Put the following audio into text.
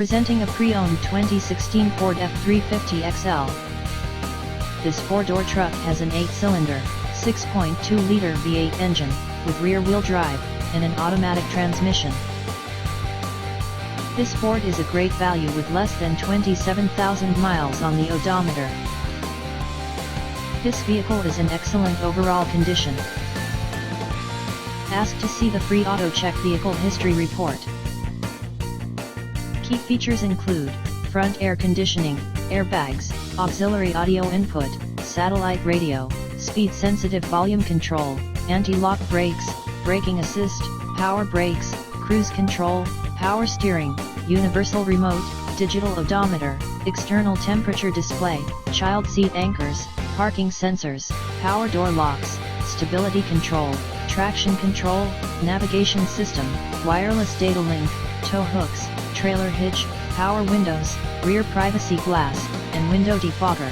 Presenting a pre-owned 2016 Ford F-350 XL. This four-door truck has an 8-cylinder, 6.2-liter V8 engine, with rear-wheel drive, and an automatic transmission. This Ford is a great value with less than 27,000 miles on the odometer. This vehicle is in excellent overall condition. Ask to see the free auto check vehicle history report. Key features include front air conditioning, airbags, auxiliary audio input, satellite radio, speed-sensitive volume control, anti-lock brakes, braking assist, power brakes, cruise control, power steering, universal remote, digital odometer, external temperature display, child seat anchors, parking sensors, power door locks, stability control, traction control, navigation system, wireless data link, tow hooks, trailer hitch, power windows, rear privacy glass, and window defogger.